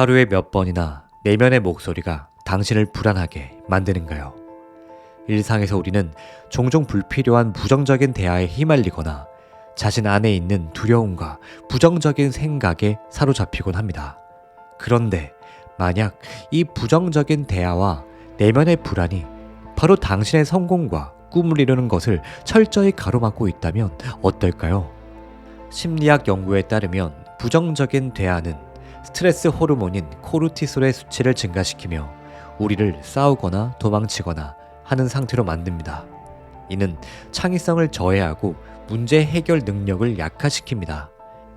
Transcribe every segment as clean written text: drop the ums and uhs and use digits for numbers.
하루에 몇 번이나 내면의 목소리가 당신을 불안하게 만드는가요? 일상에서 우리는 종종 불필요한 부정적인 대화에 휘말리거나 자신 안에 있는 두려움과 부정적인 생각에 사로잡히곤 합니다. 그런데 만약 이 부정적인 대화와 내면의 불안이 바로 당신의 성공과 꿈을 이루는 것을 철저히 가로막고 있다면 어떨까요? 심리학 연구에 따르면 부정적인 대화는 스트레스 호르몬인 코르티솔의 수치를 증가시키며 우리를 싸우거나 도망치거나 하는 상태로 만듭니다. 이는 창의성을 저해하고 문제 해결 능력을 약화시킵니다.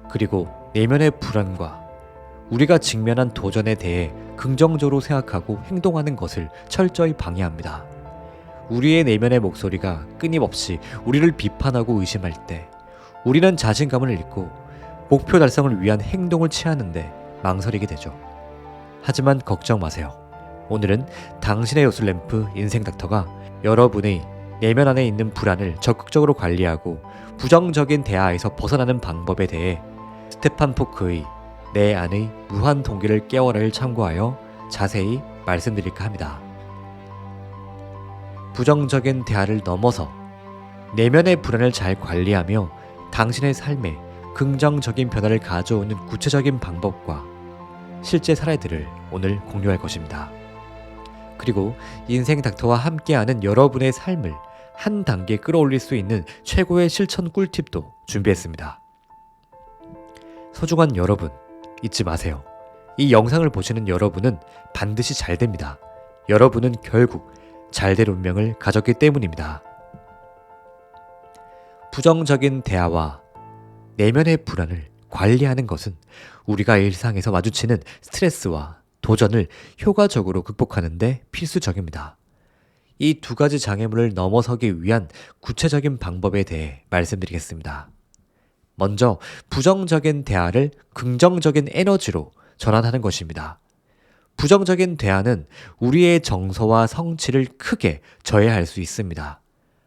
그리고 내면의 불안과 우리가 직면한 도전에 대해 긍정적으로 생각하고 행동하는 것을 철저히 방해합니다. 우리의 내면의 목소리가 끊임없이 우리를 비판하고 의심할 때 우리는 자신감을 잃고 목표 달성을 위한 행동을 취하는데 망설이게 되죠. 하지만 걱정 마세요. 오늘은 당신의 요술램프 인생닥터가 여러분의 내면 안에 있는 불안을 적극적으로 관리하고 부정적인 대화에서 벗어나는 방법에 대해 스테판 포크의 내 안의 무한 동기를 깨워라를 참고하여 자세히 말씀드릴까 합니다. 부정적인 대화를 넘어서 내면의 불안을 잘 관리하며 당신의 삶에 긍정적인 변화를 가져오는 구체적인 방법과 실제 사례들을 오늘 공유할 것입니다. 그리고 인생 닥터와 함께하는 여러분의 삶을 한 단계 끌어올릴 수 있는 최고의 실천 꿀팁도 준비했습니다. 소중한 여러분, 잊지 마세요. 이 영상을 보시는 여러분은 반드시 잘 됩니다. 여러분은 결국 잘될 운명을 가졌기 때문입니다. 부정적인 대화와 내면의 불안을 관리하는 것은 우리가 일상에서 마주치는 스트레스와 도전을 효과적으로 극복하는 데 필수적입니다. 이 두 가지 장애물을 넘어서기 위한 구체적인 방법에 대해 말씀드리겠습니다. 먼저 부정적인 대화를 긍정적인 에너지로 전환하는 것입니다. 부정적인 대화는 우리의 정서와 성취를 크게 저해할 수 있습니다.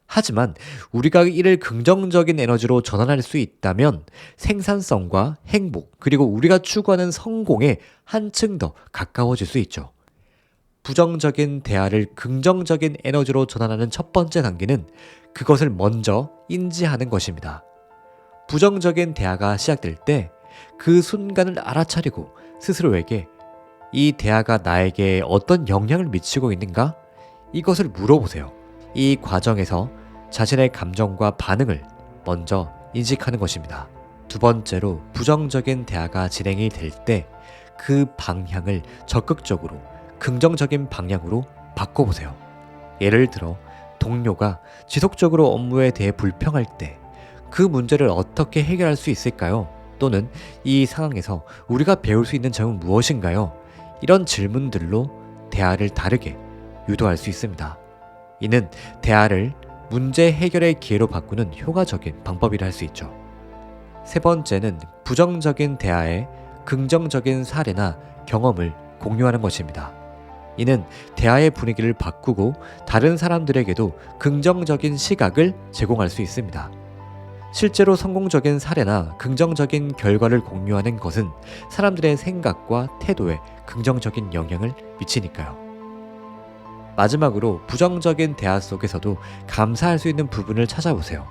하지만 우리가 이를 긍정적인 에너지로 전환할 수 있다면 생산성과 행복, 그리고 우리가 추구하는 성공에 한층 더 가까워질 수 있죠. 부정적인 대화를 긍정적인 에너지로 전환하는 첫 번째 단계는 그것을 먼저 인지하는 것입니다. 부정적인 대화가 시작될 때 그 순간을 알아차리고 스스로에게 이 대화가 나에게 어떤 영향을 미치고 있는가? 이것을 물어보세요. 이 과정에서 자신의 감정과 반응을 먼저 인식하는 것입니다. 두 번째로 부정적인 대화가 진행이 될 때 그 방향을 적극적으로 긍정적인 방향으로 바꿔보세요. 예를 들어 동료가 지속적으로 업무에 대해 불평할 때 그 문제를 어떻게 해결할 수 있을까요? 또는 이 상황에서 우리가 배울 수 있는 점은 무엇인가요? 이런 질문들로 대화를 다르게 유도할 수 있습니다. 이는 대화를 문제 해결의 기회로 바꾸는 효과적인 방법이라 할 수 있죠. 세 번째는 부정적인 대화에 긍정적인 사례나 경험을 공유하는 것입니다. 이는 대화의 분위기를 바꾸고 다른 사람들에게도 긍정적인 시각을 제공할 수 있습니다. 실제로 성공적인 사례나 긍정적인 결과를 공유하는 것은 사람들의 생각과 태도에 긍정적인 영향을 미치니까요. 마지막으로 부정적인 대화 속에서도 감사할 수 있는 부분을 찾아보세요.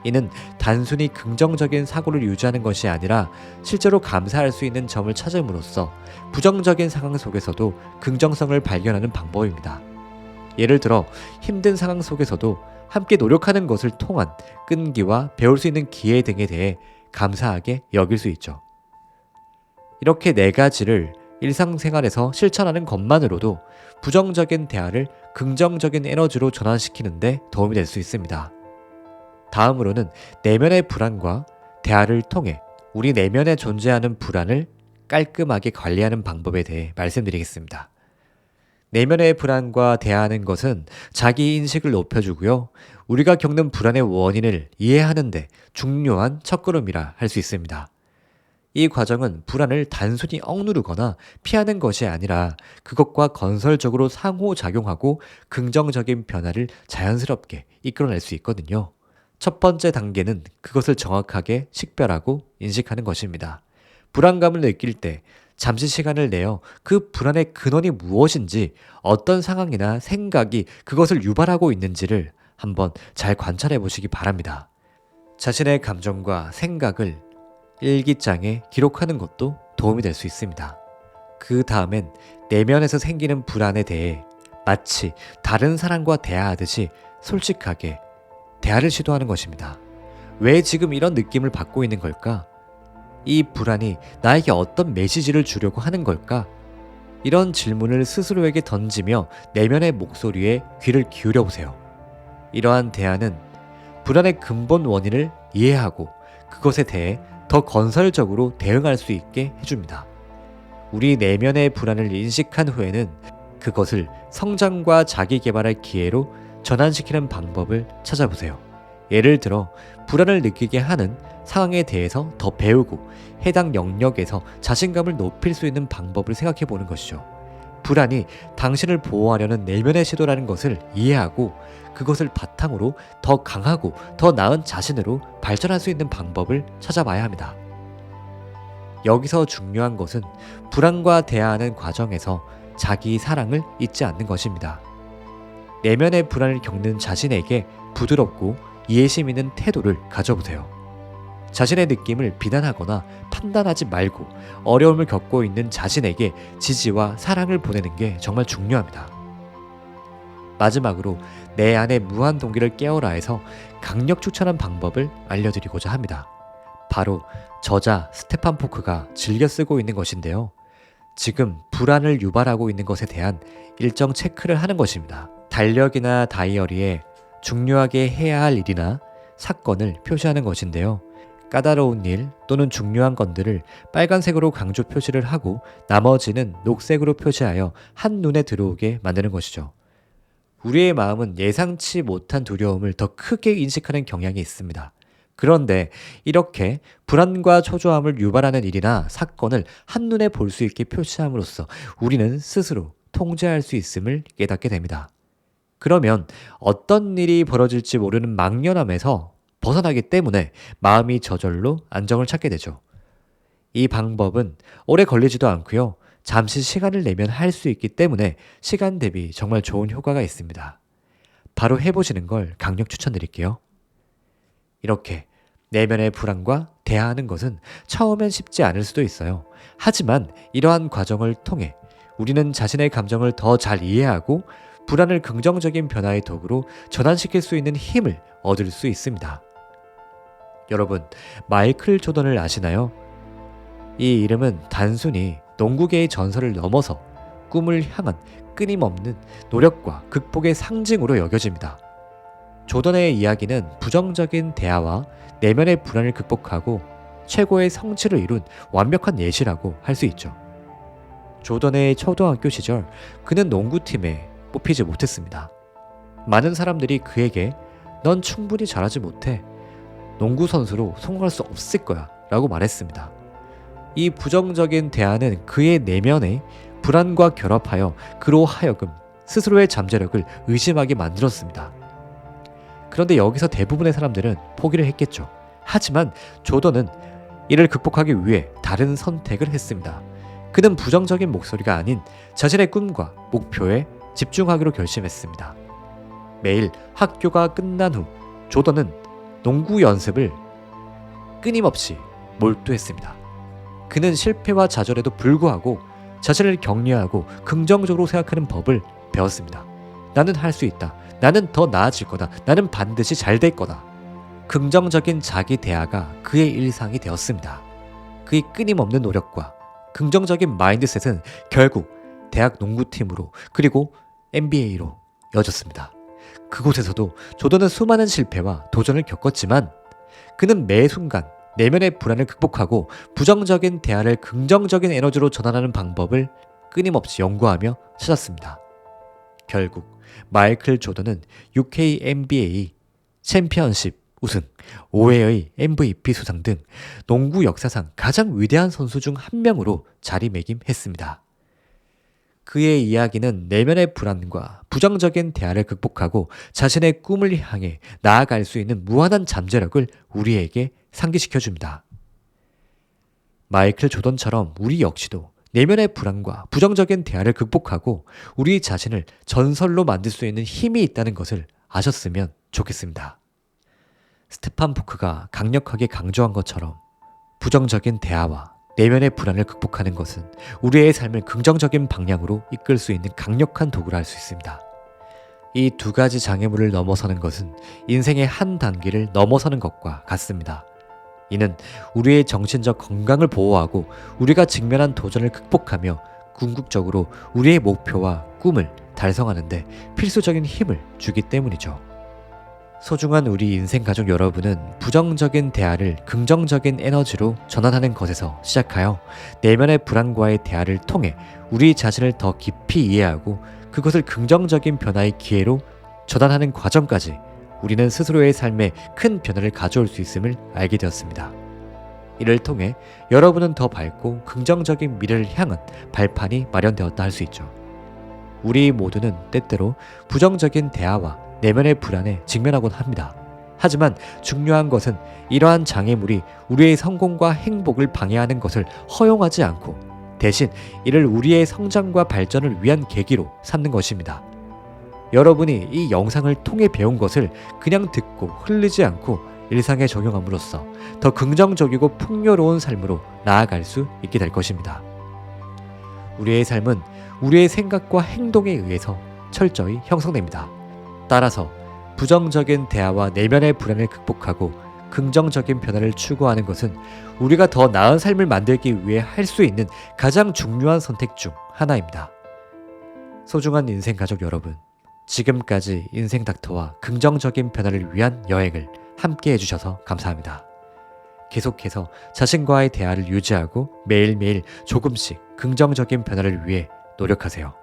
이는 단순히 긍정적인 사고를 유지하는 것이 아니라 실제로 감사할 수 있는 점을 찾음으로써 부정적인 상황 속에서도 긍정성을 발견하는 방법입니다. 예를 들어 힘든 상황 속에서도 함께 노력하는 것을 통한 끈기와 배울 수 있는 기회 등에 대해 감사하게 여길 수 있죠. 이렇게 네 가지를 일상생활에서 실천하는 것만으로도 부정적인 대화를 긍정적인 에너지로 전환시키는 데 도움이 될 수 있습니다. 다음으로는 내면의 불안과 대화를 통해 우리 내면에 존재하는 불안을 깔끔하게 관리하는 방법에 대해 말씀드리겠습니다. 내면의 불안과 대화하는 것은 자기 인식을 높여주고요. 우리가 겪는 불안의 원인을 이해하는 데 중요한 첫걸음이라 할 수 있습니다. 이 과정은 불안을 단순히 억누르거나 피하는 것이 아니라 그것과 건설적으로 상호작용하고 긍정적인 변화를 자연스럽게 이끌어낼 수 있거든요. 첫 번째 단계는 그것을 정확하게 식별하고 인식하는 것입니다. 불안감을 느낄 때 잠시 시간을 내어 그 불안의 근원이 무엇인지, 어떤 상황이나 생각이 그것을 유발하고 있는지를 한번 잘 관찰해 보시기 바랍니다. 자신의 감정과 생각을 일기장에 기록하는 것도 도움이 될 수 있습니다. 그 다음엔 내면에서 생기는 불안에 대해 마치 다른 사람과 대화하듯이 솔직하게 대화를 시도하는 것입니다. 왜 지금 이런 느낌을 받고 있는 걸까? 이 불안이 나에게 어떤 메시지를 주려고 하는 걸까? 이런 질문을 스스로에게 던지며 내면의 목소리에 귀를 기울여 보세요. 이러한 대화는 불안의 근본 원인을 이해하고 그것에 대해 더 건설적으로 대응할 수 있게 해줍니다. 우리 내면의 불안을 인식한 후에는 그것을 성장과 자기 개발의 기회로 전환시키는 방법을 찾아보세요. 예를 들어 불안을 느끼게 하는 상황에 대해서 더 배우고 해당 영역에서 자신감을 높일 수 있는 방법을 생각해 보는 것이죠. 불안이 당신을 보호하려는 내면의 시도라는 것을 이해하고 그것을 바탕으로 더 강하고 더 나은 자신으로 발전할 수 있는 방법을 찾아봐야 합니다. 여기서 중요한 것은 불안과 대화하는 과정에서 자기 사랑을 잊지 않는 것입니다. 내면의 불안을 겪는 자신에게 부드럽고 이해심 있는 태도를 가져보세요. 자신의 느낌을 비난하거나 판단하지 말고 어려움을 겪고 있는 자신에게 지지와 사랑을 보내는 게 정말 중요합니다. 마지막으로 내 안의 무한 동기를 깨워라해서 강력 추천한 방법을 알려드리고자 합니다. 바로 저자 스테판 포크가 즐겨 쓰고 있는 것인데요. 지금 불안을 유발하고 있는 것에 대한 일정 체크를 하는 것입니다. 달력이나 다이어리에 중요하게 해야 할 일이나 사건을 표시하는 것인데요. 까다로운 일 또는 중요한 것들을 빨간색으로 강조 표시를 하고 나머지는 녹색으로 표시하여 한눈에 들어오게 만드는 것이죠. 우리의 마음은 예상치 못한 두려움을 더 크게 인식하는 경향이 있습니다. 그런데 이렇게 불안과 초조함을 유발하는 일이나 사건을 한눈에 볼 수 있게 표시함으로써 우리는 스스로 통제할 수 있음을 깨닫게 됩니다. 그러면 어떤 일이 벌어질지 모르는 막연함에서 벗어나기 때문에 마음이 저절로 안정을 찾게 되죠. 이 방법은 오래 걸리지도 않고요. 잠시 시간을 내면 할 수 있기 때문에 시간 대비 정말 좋은 효과가 있습니다. 바로 해보시는 걸 강력 추천드릴게요. 이렇게 내면의 불안과 대화하는 것은 처음엔 쉽지 않을 수도 있어요. 하지만 이러한 과정을 통해 우리는 자신의 감정을 더 잘 이해하고 불안을 긍정적인 변화의 도구로 전환시킬 수 있는 힘을 얻을 수 있습니다. 여러분, 마이클 조던을 아시나요? 이 이름은 단순히 농구계의 전설을 넘어서 꿈을 향한 끊임없는 노력과 극복의 상징으로 여겨집니다. 조던의 이야기는 부정적인 대화와 내면의 불안을 극복하고 최고의 성취를 이룬 완벽한 예시라고 할 수 있죠. 조던의 초등학교 시절 그는 농구팀에 뽑히지 못했습니다. 많은 사람들이 그에게 넌 충분히 잘하지 못해. 농구 선수로 성공할 수 없을 거야 라고 말했습니다. 이 부정적인 대화는 그의 내면의 불안과 결합하여 그로 하여금 스스로의 잠재력을 의심하게 만들었습니다. 그런데 여기서 대부분의 사람들은 포기를 했겠죠. 하지만 조던은 이를 극복하기 위해 다른 선택을 했습니다. 그는 부정적인 목소리가 아닌 자신의 꿈과 목표에 집중하기로 결심했습니다. 매일 학교가 끝난 후 조던은 농구 연습을 끊임없이 몰두했습니다. 그는 실패와 좌절에도 불구하고 자신을 격려하고 긍정적으로 생각하는 법을 배웠습니다. 나는 할 수 있다. 나는 더 나아질 거다. 나는 반드시 잘 될 거다. 긍정적인 자기 대화가 그의 일상이 되었습니다. 그의 끊임없는 노력과 긍정적인 마인드셋은 결국 대학 농구팀으로 그리고 NBA로 이어졌습니다. 그곳에서도 조던은 수많은 실패와 도전을 겪었지만 그는 매 순간 내면의 불안을 극복하고 부정적인 대화를 긍정적인 에너지로 전환하는 방법을 끊임없이 연구하며 찾았습니다. 결국 마이클 조던은 UK NBA 챔피언십 우승, 5회의 MVP 수상 등 농구 역사상 가장 위대한 선수 중 한 명으로 자리매김했습니다. 그의 이야기는 내면의 불안과 부정적인 대화를 극복하고 자신의 꿈을 향해 나아갈 수 있는 무한한 잠재력을 우리에게 상기시켜줍니다. 마이클 조던처럼 우리 역시도 내면의 불안과 부정적인 대화를 극복하고 우리 자신을 전설로 만들 수 있는 힘이 있다는 것을 아셨으면 좋겠습니다. 스테판 포크가 강력하게 강조한 것처럼 부정적인 대화와 내면의 불안을 극복하는 것은 우리의 삶을 긍정적인 방향으로 이끌 수 있는 강력한 도구라 할 수 있습니다. 이 두 가지 장애물을 넘어서는 것은 인생의 한 단계를 넘어서는 것과 같습니다. 이는 우리의 정신적 건강을 보호하고 우리가 직면한 도전을 극복하며 궁극적으로 우리의 목표와 꿈을 달성하는 데 필수적인 힘을 주기 때문이죠. 소중한 우리 인생 가족 여러분은 부정적인 대화를 긍정적인 에너지로 전환하는 것에서 시작하여 내면의 불안과의 대화를 통해 우리 자신을 더 깊이 이해하고 그것을 긍정적인 변화의 기회로 전환하는 과정까지 우리는 스스로의 삶에 큰 변화를 가져올 수 있음을 알게 되었습니다. 이를 통해 여러분은 더 밝고 긍정적인 미래를 향한 발판이 마련되었다 할 수 있죠. 우리 모두는 때때로 부정적인 대화와 내면의 불안에 직면하곤 합니다. 하지만 중요한 것은 이러한 장애물이 우리의 성공과 행복을 방해하는 것을 허용하지 않고 대신 이를 우리의 성장과 발전을 위한 계기로 삼는 것입니다. 여러분이 이 영상을 통해 배운 것을 그냥 듣고 흐르지 않고 일상에 적용함으로써 더 긍정적이고 풍요로운 삶으로 나아갈 수 있게 될 것입니다. 우리의 삶은 우리의 생각과 행동에 의해서 철저히 형성됩니다. 따라서 부정적인 대화와 내면의 불안을 극복하고 긍정적인 변화를 추구하는 것은 우리가 더 나은 삶을 만들기 위해 할 수 있는 가장 중요한 선택 중 하나입니다. 소중한 인생 가족 여러분, 지금까지 인생 닥터와 긍정적인 변화를 위한 여행을 함께 해주셔서 감사합니다. 계속해서 자신과의 대화를 유지하고 매일매일 조금씩 긍정적인 변화를 위해 노력하세요.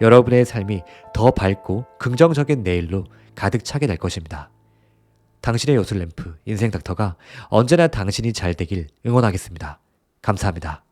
여러분의 삶이 더 밝고 긍정적인 내일로 가득 차게 될 것입니다. 당신의 요술램프 인생 닥터가 언제나 당신이 잘 되길 응원하겠습니다. 감사합니다.